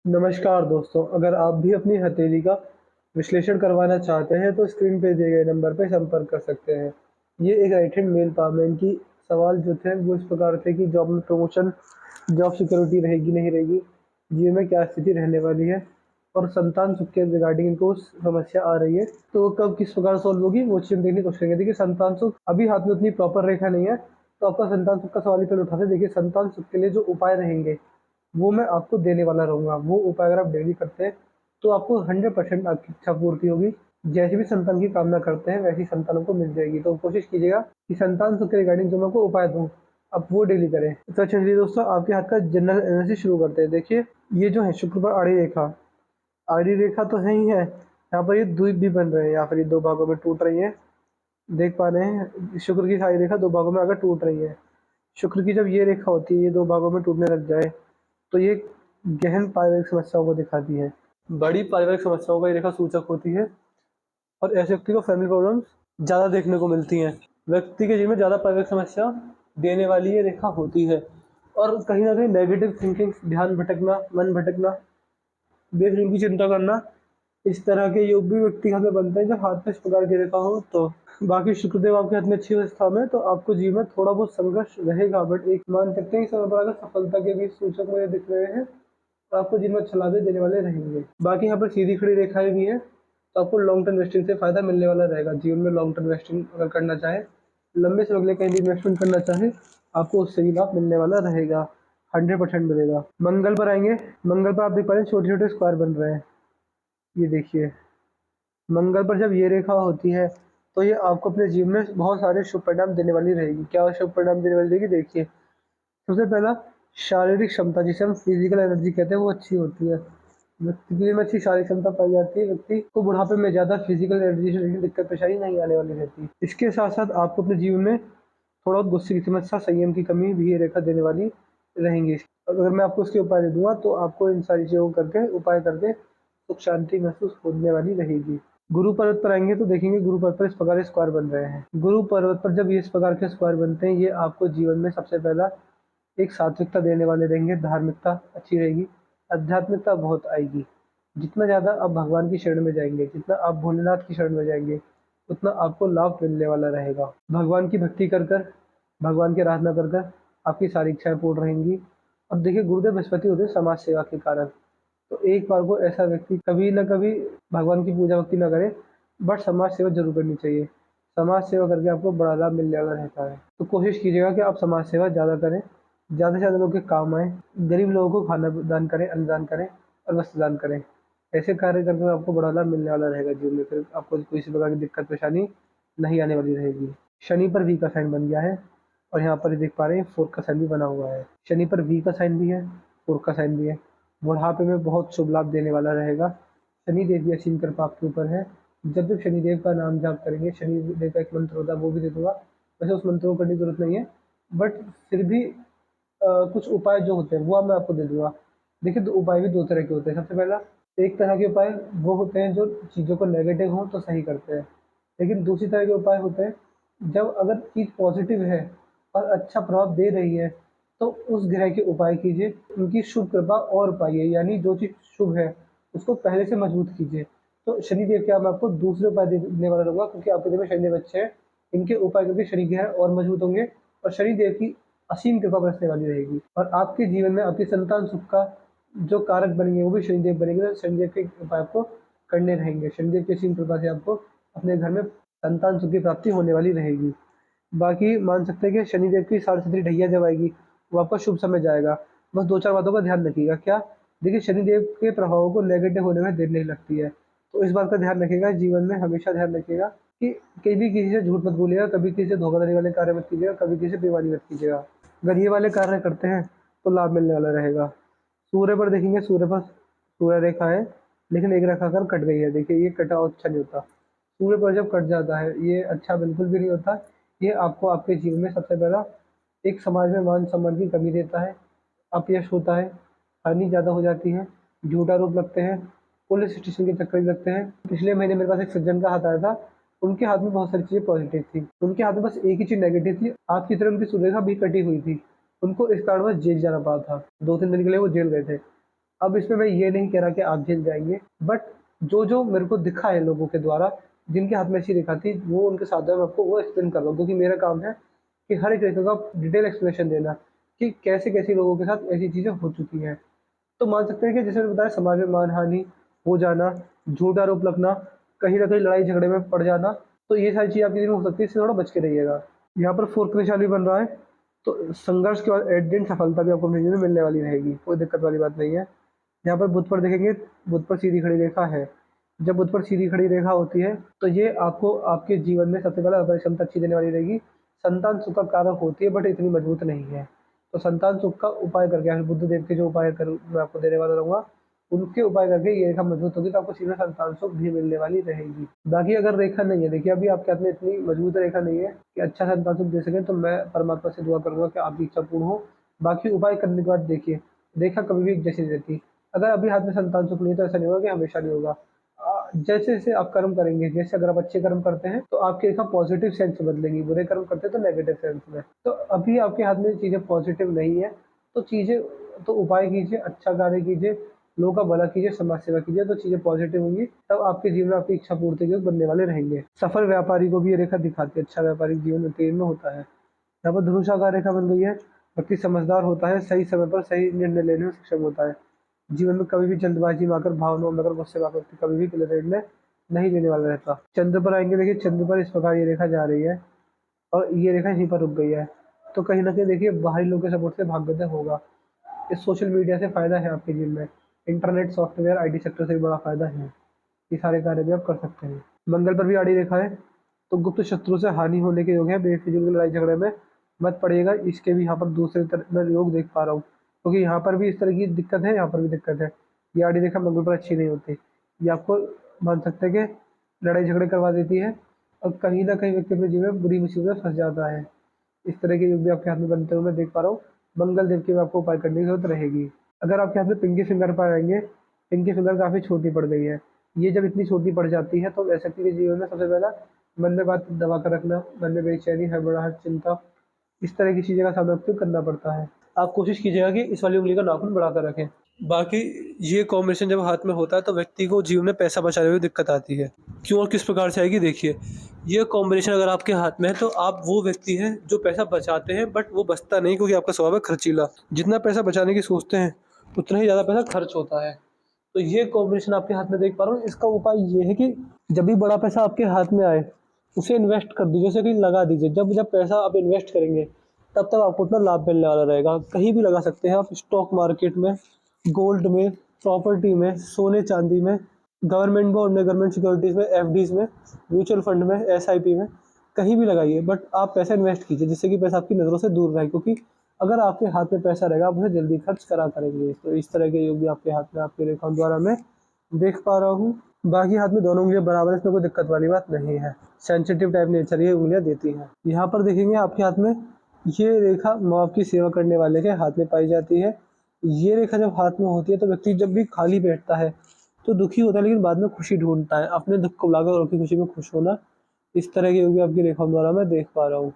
नमस्कार दोस्तों, अगर आप भी अपनी हथेली का विश्लेषण करवाना चाहते हैं तो स्क्रीन पे दिए गए नंबर पर संपर्क कर सकते हैं। ये एक राइट हैंड मेल था। मैं इनकी सवाल जो थे वो इस प्रकार थे कि जॉब में प्रमोशन, जॉब सिक्योरिटी रहेगी नहीं रहेगी, जीवन में क्या स्थिति रहने वाली है और संतान सुख के रिगार्डिंग इनको समस्या आ रही है तो कब किस प्रकार सॉल्व होगी वो चीज़ हम देखने की कोशिश करेंगे। देखिए, संतान सुख अभी हाथ में उतनी प्रॉपर रेखा नहीं है तो आपका संतान सुख का सवाल ही पहले उठाते हैं। देखिए, संतान सुख के लिए जो उपाय रहेंगे वो मैं आपको देने वाला रहूँगा। वो उपाय अगर आप डेली करते हैं तो आपको 100% आपकी इच्छा पूर्ति होगी। जैसी भी संतान की कामना करते हैं वैसी संतान आपको मिल जाएगी। तो कोशिश कीजिएगा कि संतान सुख के रिगार्डिंग जो मैं आपको उपाय दूँ आप वो डेली करें। तो चलिए दोस्तों, आपके हाथ का जनरल एनालिसिस शुरू करते हैं। देखिए, ये जो है शुक्र पर आड़ी रेखा, आड़ी रेखा तो है ही है। यहाँ पर ये द्वीप भी बन रहे हैं, यहाँ पर ये दो भागों में टूट रही है। देख पा रहे हैं शुक्र की सारी रेखा दो भागों में अगर टूट रही है। शुक्र की जब ये रेखा होती है, ये दो भागों में टूटने लग जाए तो ये गहन पारिवारिक समस्याओं को दिखाती है। बड़ी पारिवारिक समस्याओं का ये रेखा सूचक होती है और ऐसे व्यक्ति को फैमिली प्रॉब्लम्स ज़्यादा देखने को मिलती हैं। व्यक्ति के जीवन में ज़्यादा पारिवारिक समस्या देने वाली ये रेखा होती है और कहीं ना कहीं नेगेटिव थिंकिंग, ध्यान भटकना, मन भटकना, बेफिजूल की चिंता करना, इस तरह के योग भी व्यक्ति के हाथ में बनते हैं जब हाथ में इस प्रकार की रेखा हो तो। बाकी शुक्रदेव आपके हाथ में अच्छी अवस्था में तो आपको जीवन में थोड़ा बहुत संघर्ष रहेगा, बट एक मान सकते हैं कि समय पर अगर सफलता के भी सूचक मुझे दिख रहे हैं तो आपको जीवन में अच्छा लाभ देने वाले रहेंगे। बाकी यहाँ पर सीधी खड़ी रेखाएं भी हैं तो आपको लॉन्ग टर्म इन्वेस्टिंग से फायदा मिलने वाला रहेगा। जीवन में लॉन्ग टर्म इन्वेस्टिंग अगर करना चाहे, लंबे समय के लिए कहीं भी इन्वेस्टमेंट करना चाहे, आपको उससे भी लाभ मिलने वाला रहेगा, 100% मिलेगा। मंगल पर आएंगे। मंगल पर आप देख पा रहे हैं छोटे छोटे स्क्वायर बन रहे हैं। ये देखिए, मंगल पर जब ये रेखा होती है तो ये आपको अपने जीवन में बहुत सारे शुभ परिणाम देने वाली रहेगी। क्या शुभ परिणाम देने वाली रहेगी? देखिए, सबसे पहला, शारीरिक क्षमता जिसे हम फिजिकल एनर्जी कहते हैं वो अच्छी होती है। व्यक्ति के में अच्छी शारीरिक क्षमता पाई जाती है। व्यक्ति को बुढ़ापे में ज़्यादा फिजिकल एनर्जी से रिलेटेड दिक्कत परेशानी नहीं आने वाली रहती। इसके साथ साथ आपको अपने जीवन में थोड़ा बहुत गुस्से की समस्या, संयम की कमी भी ये रेखा देने वाली रहेंगी। अगर मैं आपको उसके उपाय दे दूंगा तो आपको इन सारी चीज़ों को करके, उपाय करके सुख शांति महसूस होने वाली रहेगी। गुरु पर्वत पर आएंगे तो देखेंगे गुरु पर्वत पर इस प्रकार के स्क्वायर बन रहे हैं। गुरु पर्वत पर जब ये इस प्रकार के स्क्वायर बनते हैं, ये आपको जीवन में सबसे पहला एक सात्विकता देने वाले रहेंगे। धार्मिकता अच्छी रहेगी, आध्यात्मिकता बहुत आएगी। जितना ज़्यादा आप भगवान की शरण में जाएंगे, जितना आप भोलेनाथ की शरण में जाएंगे, उतना आपको लाभ मिलने वाला रहेगा। भगवान की भक्ति कर कर, भगवान की आराधना कर कर आपकी सारी इच्छाएं पूर्ण रहेंगी। अब देखिए, गुरुदेव बृहस्पति होते हैं समाज सेवा के कारण, तो एक बार को ऐसा व्यक्ति कभी ना कभी भगवान की पूजा भक्ति ना करे, बट समाज सेवा जरूर करनी चाहिए। समाज सेवा करके आपको बड़ा लाभ मिलने वाला रहता है। तो कोशिश कीजिएगा कि आप समाज सेवा ज़्यादा करें, ज़्यादा से ज़्यादा लोगों के काम आए। गरीब लोगों को खाना दान करें, अन्नदान करें और वस्त्र दान करें। ऐसे कार्य करके आपको बड़ा लाभ मिलने वाला रहेगा जीवन में। फिर आपको किसी प्रकार की दिक्कत परेशानी नहीं आने वाली रहेगी। शनि पर वी का साइन बन गया है और यहाँ पर देख पा रहे हैं 4 का साइन भी बना हुआ है। शनि पर वी का साइन भी है, 4 का साइन भी है। बुढ़ापे में बहुत शुभ लाभ देने वाला रहेगा। शनि देव की असीम कृपा आपके ऊपर है। जब जब शनिदेव का नाम जाप करेंगे, शनिदेव का एक मंत्र होता है वो भी दे दूंगा। वैसे उस मंत्र को करने की जरूरत नहीं है, बट फिर भी कुछ उपाय जो होते हैं वो मैं आपको दे दूंगा। देखिए, उपाय भी दो तरह के होते हैं। सबसे पहला, एक तरह के उपाय वो होते हैं जो चीज़ों को नेगेटिव हो तो सही करते हैं, लेकिन दूसरी तरह के उपाय होते हैं जब अगर चीज़ पॉजिटिव है और अच्छा प्रभाव दे रही है तो उस ग्रह के उपाय कीजिए, उनकी शुभ कृपा और पाइए, यानी जो चीज़ शुभ है उसको पहले से मजबूत कीजिए। तो शनिदेव के मैं आपको दूसरे उपाय देने वाला रहूंगा, क्योंकि आपके दिन में शनिदेव अच्छे हैं। इनके उपाय करके शनि ग्रह और मजबूत होंगे और शनिदेव की असीम कृपा बरसने वाली रहेगी और आपके जीवन में आपकी संतान सुख का जो कारक बनेंगे वो भी शनिदेव बनेंगे। तो शनिदेव के उपाय आपको करने रहेंगे। शनिदेव की असीम कृपा से आपको अपने घर में संतान सुख की प्राप्ति होने वाली रहेगी। बाकी मान सकते हैं कि शनिदेव की 7.5 ढैया जब आएगी वो आपका शुभ समय जाएगा। बस दो चार बातों का ध्यान रखिएगा। क्या? देखिए, शनिदेव के प्रभावों को नेगेटिव होने में देर नहीं लगती है, तो इस बात का ध्यान रखिएगा। जीवन में हमेशा ध्यान रखिएगा कि कभी किसी से झूठ मत बोलिएगा, कभी किसी से धोखाधड़ी वाले कार्य मत कीजिएगा, कभी किसी से बेईमानी मत कीजिएगा। अगर ये वाले कार्य करते हैं तो लाभ मिलने वाला रहेगा। सूर्य पर देखेंगे, सूर्य पर सूर्य रेखा है लेकिन एक रेखा कर कट गई है। देखिए, ये कटा अच्छा नहीं होता। सूर्य पर जब कट जाता है ये अच्छा बिल्कुल भी नहीं होता। ये आपको आपके जीवन में सबसे पहला एक समाज में मान सम्मान की कमी देता है, अपयश होता है, हानि ज़्यादा हो जाती है, झूठा आरोप लगते हैं, पुलिस स्टेशन के चक्कर भी लगते हैं। पिछले महीने मेरे पास एक सज्जन का हाथ आया था, उनके हाथ में बहुत सारी चीज़ें पॉजिटिव थी, उनके हाथ में बस एक ही चीज़ नेगेटिव थी। आपकी तरह उनकी सुरेखा भी कटी हुई थी, उनको इस कारणवश जेल जाना पड़ा था। 2-3 दिन के लिए वो जेल गए थे। अब इसमें मैं ये नहीं कह रहा कि आप जित जाएँगे, बट जो मेरे को दिखा है लोगों के द्वारा, जिनके हाथ में ऐसी रेखा थी, वो उनके साथ मैं आपको वो एक्सप्लेन कर रहा हूँ, क्योंकि मेरा काम है कि हर एक रेखा का डिटेल एक्सप्लेनेशन देना कि कैसे-कैसे लोगों के साथ ऐसी चीज़ें हो चुकी हैं। तो मान सकते हैं कि जैसे मैंने बताया, समाज में मानहानि हो जाना, झूठा आरोप लगना, कहीं न कहीं लड़ाई झगड़े में पड़ जाना, तो ये सारी चीज़ें आपके जीवन में हो सकती है, इससे थोड़ा बच के रहिएगा। यहाँ पर 4 का निशान भी बन रहा है, तो संघर्ष के बाद एट द एंड सफलता भी आपको अपने जीवन में मिलने वाली रहेगी, कोई दिक्कत वाली बात नहीं है। यहाँ पर बुध पर देखेंगे, बुध पर सीधी खड़ी रेखा है। जब बुध पर सीधी खड़ी रेखा होती है, तो ये आपको आपके जीवन में सबसे पहले अपार क्षमता अच्छी देने वाली रहेगी। संतान सुख का कारक होती है, बट इतनी मजबूत नहीं है। तो संतान सुख का उपाय करके, यानी बुद्ध देव के जो उपाय मैं आपको देने वाला रहूँगा, उनके उपाय करके ये रेखा मजबूत होगी, तो आपको सीधा संतान सुख भी मिलने वाली रहेगी। बाकी अगर रेखा नहीं है, देखिए अभी आपके हाथ में इतनी मजबूत रेखा नहीं है कि अच्छा संतान सुख दे सके, तो मैं परमात्मा से दुआ करूँगा कि आपकी इच्छा पूर्ण हो। बाकी उपाय करने के बाद देखिए, रेखा कभी भी एक जैसी नहीं रहती। अगर अभी हाथ में संतान सुख नहीं है, तो ऐसा नहीं होगा कि हमेशा नहीं होगा। जैसे-जैसे आप कर्म करेंगे, जैसे अगर आप अच्छे कर्म करते हैं, तो आपकी रेखा पॉजिटिव सेंस में बदलेगी, बुरे कर्म करते हैं तो नेगेटिव सेंस में। तो अभी आपके हाथ में चीज़ें पॉजिटिव नहीं है, तो उपाय कीजिए, अच्छा कार्य कीजिए, लोगों का भला कीजिए, समाज सेवा कीजिए, तो चीज़ें पॉजिटिव होंगी, तब आपके जीवन में आपकी इच्छा पूर्ति के योग बनने वाले रहेंगे। सफल व्यापारी को भी ये रेखा दिखाती है, अच्छा व्यापारिक जीवन में तेज में होता है। यहाँ पर धनुषाकार रेखा बन गई है, व्यक्ति समझदार होता है, सही समय पर सही निर्णय लेने में सक्षम होता है। जीवन में कभी भी जल्दबाजी में आकर, भावनाओं में आकर, गुस्से में आकर व्यक्ति कभी भी गलत निर्णय नहीं लेने वाला रहता। चंद्र पर आएँगे, देखिए चंद्र पर इस प्रकार ये रेखा जा रही है और ये रेखा यहीं पर रुक गई है। तो कहीं न कहीं देखिए बाहरी लोगों के सपोर्ट से भाग्योदय होगा। इस सोशल मीडिया से फ़ायदा है आपके जीवन में। इंटरनेट, सॉफ्टवेयर, आईटी सेक्टर से भी बड़ा फ़ायदा है। ये सारे कार्य भी आप कर सकते हैं। मंगल पर भी आड़ी रेखा है, तो गुप्त शत्रु से हानि होने के योग है। बेफिजूल की लड़ाई झगड़े में मत पड़िएगा। इसके भी यहाँ पर दूसरे तरफ मैं योग देख पा रहा हूँ, क्योंकि यहाँ पर भी इस तरह की दिक्कत है, यहाँ पर भी दिक्कत है। ये आड़ी रेखा मंगल पर अच्छी नहीं होती। ये आपको मान सकते हैं कि लड़ाई झगड़े करवा देती है और कहीं न कहीं व्यक्ति अपने जीवन में बुरी मुसीबत में फँस जाता है। इस तरह के योग भी आपके हाथ में बनते हुए मैं देख पा रहा हूँ। मंगल देव की भी आपको उपाय करने की ज़रूरत रहेगी। अगर आपके हाथ में पिंकी फिंगर पर आएँगे, पिंकी फिंगर काफ़ी छोटी पड़ गई है। ये जब इतनी छोटी पड़ जाती है, तो ऐसे व्यक्ति के जीवन में सबसे पहला मन में बात दबा कर रखना, मन में बेचैनी, हड़बड़ाहट, चिंता, इस तरह की चीज़ें का सामना आपको करना पड़ता है। आप कोशिश कीजिएगा कि इस वाली उँगली का नाखून बढ़ाकर रखें। बाकी ये कॉम्बिनेशन जब हाथ में होता है, तो व्यक्ति को जीवन में पैसा बचाने में दिक्कत आती है। क्यों और किस प्रकार से आएगी, देखिए। ये कॉम्बिनेशन अगर आपके हाथ में है, तो आप वो व्यक्ति हैं जो पैसा बचाते हैं, बट वो बचता नहीं, क्योंकि आपका स्वभाव है खर्चीला। जितना पैसा बचाने की सोचते हैं, उतना ही ज़्यादा पैसा खर्च होता है। तो ये कॉम्बिनेशन आपके हाथ में देख पा रहा हूँ। इसका उपाय ये है कि जब भी बड़ा पैसा आपके हाथ में आए, उसे इन्वेस्ट कर दीजिए, उसे कहीं लगा दीजिए। जब जब पैसा आप इन्वेस्ट करेंगे, तब तक आपको उतना लाभ मिलने वाला रहेगा। कहीं भी लगा सकते हैं आप, स्टॉक मार्केट में, गोल्ड में, प्रॉपर्टी में, सोने-चांदी में, गवर्नमेंट बॉन्ड में, गवर्नमेंट सिक्योरिटीज़ में, एफडीज़ में, म्यूचुअल फंड में, एसआईपी में, कहीं भी लगाइए, बट आप पैसा इन्वेस्ट कीजिए, जिससे कि पैसा आपकी नज़रों से दूर रहे, क्योंकि अगर आपके हाथ में पैसा रहेगा, आप उसे जल्दी खर्च करा करेंगे। तो इस तरह के योग भी आपके हाथ में, आपकी रेखाओं द्वारा मैं देख पा रहा हूँ। बाकी हाथ में दोनों उँगलियाँ बराबर हैं, इसमें कोई दिक्कत वाली बात नहीं है। सेंसिटिव टाइप नेचर ये उँगलियाँ देती हैं। यहाँ पर देखेंगे आपके हाथ में ये रेखा माँ की सेवा करने वाले के हाथ में पाई जाती है। ये रेखा जब हाथ में होती है, तो व्यक्ति जब भी खाली बैठता है, तो दुखी होता है, लेकिन बाद में खुशी ढूँढता है। अपने दुःख को भुलाकर औरों की खुशी में खुश होना, इस तरह के योग भी आपकी रेखाओं द्वारा मैं देख पा रहा हूँ।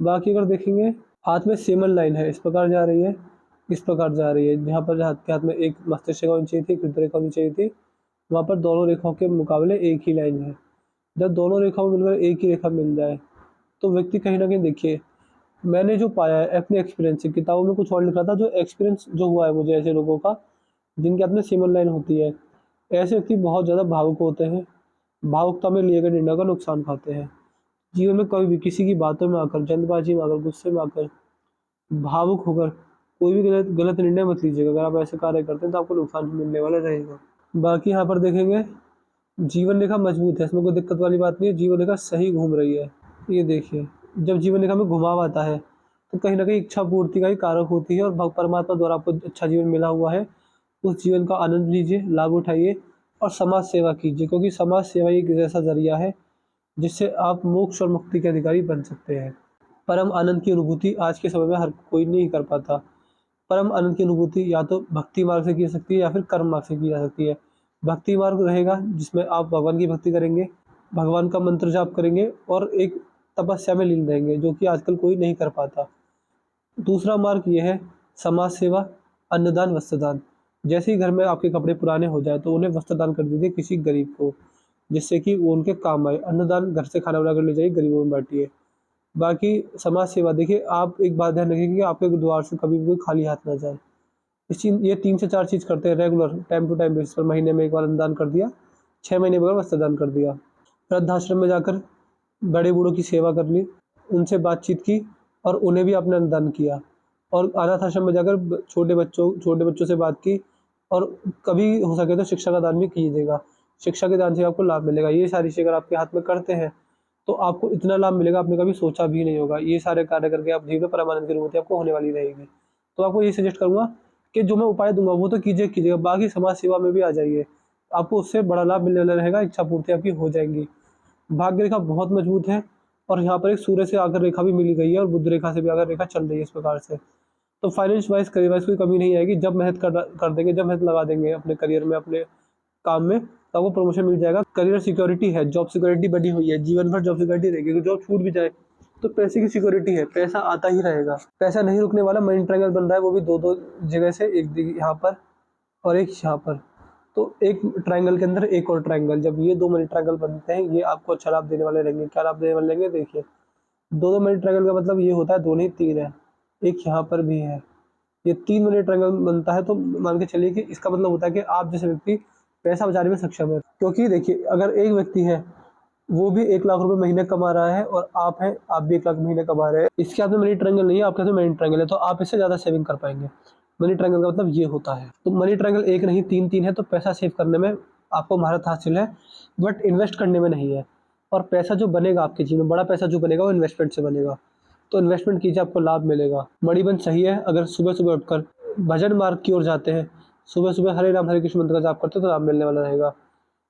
बाकी अगर देखेंगे, हाथ में सेमल लाइन है, इस प्रकार जा रही है, इस प्रकार जा रही है। जहाँ पर हाथ के हाथ में एक मस्तिष्क रेखा होनी चाहिए थी, एक हृदय रेखा होनी चाहिए थी, वहाँ पर दोनों रेखाओं के मुकाबले एक ही लाइन है। जब दोनों रेखाओं में मिलकर एक ही रेखा मिल जाए, तो व्यक्ति कहीं न कहीं, देखिए, मैंने जो पाया है अपने एक्सपीरियंस से, किताबों में कुछ और लिखा था, जो एक्सपीरियंस जो हुआ है मुझे ऐसे लोगों का, जिनके हाथ में सेमल लाइन होती है, ऐसे व्यक्ति बहुत ज़्यादा भावुक होते हैं। भावुकता में लिए गए निर्णय का नुकसान खाते हैं। जीवन में कभी भी किसी की बातों में आकर, जल्दबाजी में आकर, गुस्से में आकर, भावुक होकर कोई भी गलत गलत निर्णय मत लीजिएगा। अगर आप ऐसे कार्य करते हैं, तो आपको नुकसान मिलने वाला रहेगा। बाकी यहाँ पर देखेंगे, जीवन रेखा मजबूत है, इसमें कोई दिक्कत वाली बात नहीं है। जीवन रेखा सही घूम रही है। ये देखिए, जब जीवन रेखा में घुमाव आता है, तो कहीं न कहीं इच्छा पूर्ति का ही कारक होती है, और परमात्मा द्वारा आपको अच्छा जीवन मिला हुआ है, उस जीवन का आनंद लीजिए, लाभ उठाइए और समाज सेवा कीजिए, क्योंकि समाज सेवा ही एक ऐसा ज़रिया है, जिससे आप मोक्ष और मुक्ति के अधिकारी बन सकते हैं। परम आनंद की अनुभूति आज के समय में हर कोई नहीं कर पाता। परम आनंद की अनुभूति या तो भक्ति मार्ग से की जा सकती है, या फिर कर्म मार्ग से की जा सकती है। भक्ति मार्ग रहेगा, जिसमें आप भगवान की भक्ति करेंगे, भगवान का मंत्र जाप करेंगे और एक तपस्या में लीन रहेंगे, जो कि आजकल कोई नहीं कर पाता। दूसरा मार्ग ये है समाज सेवा, अन्नदान, वस्त्रदान, जैसे ही घर में आपके कपड़े पुराने हो जाए तो उन्हें वस्त्र दान कर दीजिए किसी गरीब को, जिससे कि वो उनके काम आए। अन्नदान, घर से खाना बनाकर ले जाइए, गरीबों में बाँटिए। बाकी समाज सेवा, देखिए आप एक बात ध्यान रखिए कि आपके द्वार से कभी भी कोई खाली हाथ ना जाए। ये 3 से 4 चीज़ करते हैं regular, time to time basis पर। महीने में 1 बार अन्नदान कर दिया, 6 महीने में वस्त्रदान कर दिया। वृद्धाश्रम में जाकर बड़े बूढ़ों की सेवा कर ली, उनसे बातचीत की और उन्हें भी आपने अन्नदान किया। और अनाथ आश्रम में जाकर छोटे बच्चों से बात की, और कभी हो सके तो शिक्षा का दान भी कीजिएगा। शिक्षा के दान से आपको लाभ मिलेगा। ये सारी चीज़ अगर आपके हाथ में करते हैं तो आपको इतना लाभ मिलेगा, आपने कभी सोचा भी नहीं होगा। ये सारे कार्य करके आप जीवन में परमानंद की अनुभूति आपको होने वाली रहेगी। तो आपको ये सजेस्ट करूँगा कि जो मैं उपाय दूँगा वो तो कीजिएगा, बाकी समाज सेवा में भी आ जाइए। आपको उससे बड़ा लाभ मिलने वाला रहेगा, इच्छा पूर्ति आपकी हो जाएँगी। भाग्य रेखा बहुत मजबूत है, और यहाँ पर एक सूर्य से आकर रेखा भी मिली गई है और बुध रेखा से भी आकर रेखा चल रही है इस प्रकार से। तो फाइनेंस वाइज़, करियर वाइज़ कोई कमी नहीं आएगी। जब मेहनत कर देंगे, जब मेहनत लगा देंगे अपने करियर में, अपने काम में, तो आपको प्रमोशन मिल जाएगा। करियर सिक्योरिटी है, जॉब सिक्योरिटी बनी हुई है, जीवन भर जॉब सिक्योरिटी रहेगी। अगर जॉब छूट भी जाए तो पैसे की सिक्योरिटी है, पैसा आता ही रहेगा। पैसा नहीं रुकने वाला। मनी ट्रायंगल बन रहा है, वो भी 2-2 जगह से, एक यहाँ पर और एक यहाँ पर। तो एक ट्रायंगल के अंदर एक और ट्रायंगल, जब ये 2 मनी ट्रायंगल बनते हैं, ये आपको अच्छा लाभ देने वाले रहेंगे। क्या लाभ देने वाले रहेंगे, देखिए। 2-2 मनी ट्रायंगल का मतलब ये होता है, 2 नहीं 3 है, एक यहाँ पर भी है। ये 3 मनी ट्रायंगल बनता है, तो मान के चलिए कि इसका मतलब होता है कि आप जैसे व्यक्ति पैसा बचाने में सक्षम है। क्योंकि देखिए, अगर एक व्यक्ति है, वो भी 1 लाख रुपए महीने कमा रहा है, और आप हैं, आप भी 1 लाख महीने कमा रहे हैं। इसके हाथ में मनी ट्रायंगल नहीं है, आपके हाथ में मनी ट्रायंगल है, तो आप इससे ज़्यादा सेविंग कर पाएँगे। मनी ट्रायंगल का मतलब ये होता है। तो मनी ट्रायंगल 1 नहीं 3-3 है, तो पैसा सेव करने में आपको महारत हासिल है, बट इन्वेस्ट करने में नहीं है। और पैसा जो बनेगा आपके जीवन में, बड़ा पैसा जो बनेगा, वो इन्वेस्टमेंट से बनेगा। तो इन्वेस्टमेंट कीजिए, आपको लाभ मिलेगा। मणिबंध सही है, अगर सुबह-सुबह उठकर भजन मार्ग की ओर जाते हैं, सुबह-सुबह हरे राम हरे कृष्ण मंत्र का जाप करते हैं, तो लाभ मिलने वाला रहेगा।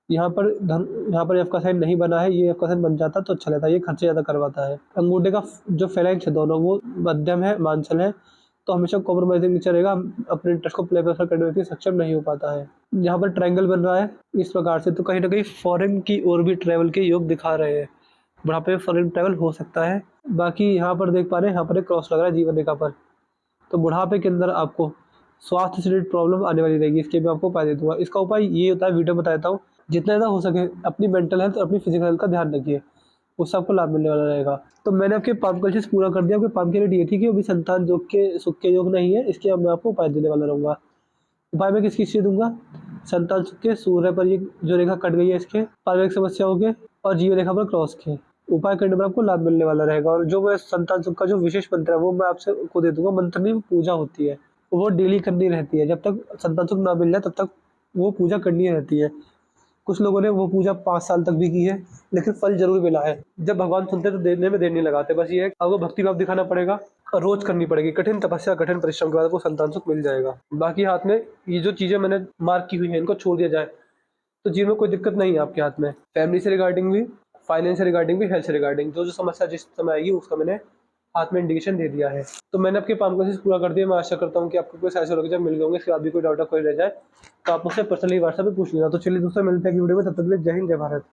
यहाँ पर एफ का साइन नहीं बना है, ये एफ का साइन बन जाता तो अच्छा रहता, ये खर्चे ज़्यादा करवाता है। अंगूठे का जो फेलाइंस है दोनों, वो मध्यम है, मांसल है, तो हमेशा कॉम्प्रोमाइज़िंग नेचर रहेगा, अपने इंटरेस्ट को प्रेफर करने में सक्षम नहीं हो पाता है। यहाँ पर ट्रायंगल बन रहा है इस प्रकार से, तो कहीं न कहीं फॉरेन की ओर भी ट्रैवल के योग दिखा रहे हैं। बुढ़ापे में फॉरेन ट्रैवल हो सकता है। बाकी यहाँ पर देख पा रहे हैं, यहाँ पर एक क्रॉस लग रहा है जीवन रेखा पर। तो बुढ़ापे के अंदर आपको स्वास्थ्य से रिलेटेड प्रॉब्लम आने वाली रहेगी, इसके मैं आपको उपाय दे दूँगा। इसका उपाय ये होता है, वीडियो में बता देता हूँ। जितना ज़्यादा हो सके अपनी मेंटल हेल्थ और अपनी फिजिकल हेल्थ का ध्यान रखिए, उससे आपको लाभ मिलने वाला रहेगा। तो मैंने आपके पाम कल्चर्स पूरा कर दिया। आपके पाम की रेट ये थी कि अभी संतान योग के सुख के योग नहीं है, इसके अब मैं आपको उपाय देने वाला रहूँगा। उपाय मैं किस-किस से दूँगा? संतान सुख के, सूर्य पर ये जो रेखा कट गई है इसके, पारिवारिक समस्याओं के, और जीवन रेखा पर क्रॉस के। उपाय करने पर आपको लाभ मिलने वाला रहेगा। और जो मैं संतान सुख का जो विशेष मंत्र है, वो मैं आपसे को दे दूँगा। मंत्र नहीं, पूजा होती है, वो डेली करनी रहती है। जब तक संतान सुख ना मिल जाए, तब तक वो पूजा करनी रहती है। कुछ लोगों ने वो पूजा 5 साल तक भी की है, लेकिन फल ज़रूर मिला है। जब भगवान सुनते हैं तो देने में देर नहीं लगाते। बस ये है, आपको भक्ति भाव दिखाना पड़ेगा और रोज़ करनी पड़ेगी। कठिन तपस्या, कठिन परिश्रम के बाद आपको संतान सुख मिल जाएगा। बाकी हाथ में ये जो चीज़ें मैंने मार्क की हुई हैं, इनको छोड़ दिया जाए, तो जीवन में कोई दिक्कत नहीं है आपके हाथ में। फैमिली से रिगार्डिंग भी, फाइनेंस से रिगार्डिंग भी, हेल्थ से रिगार्डिंग, जो-जो समस्या जिस समय आएगी, उसका मैंने हाथ में इंडिकेशन दे दिया है। तो मैंने आपके पाम कोशिश पूरा कर दिया। मैं आशा करता हूँ कि आपको कोई ऐसे लोग जब मिल गए होंगे, इसके बाद भी कोई डाउट कोई रह जाए, तो आप मुझसे पर्सनली व्हाट्सएप पे पूछ लेना। तो चलिए दोस्तों, मिलते हैं अगली वीडियो में, तब तक के लिए जय हिंद, जय भारत।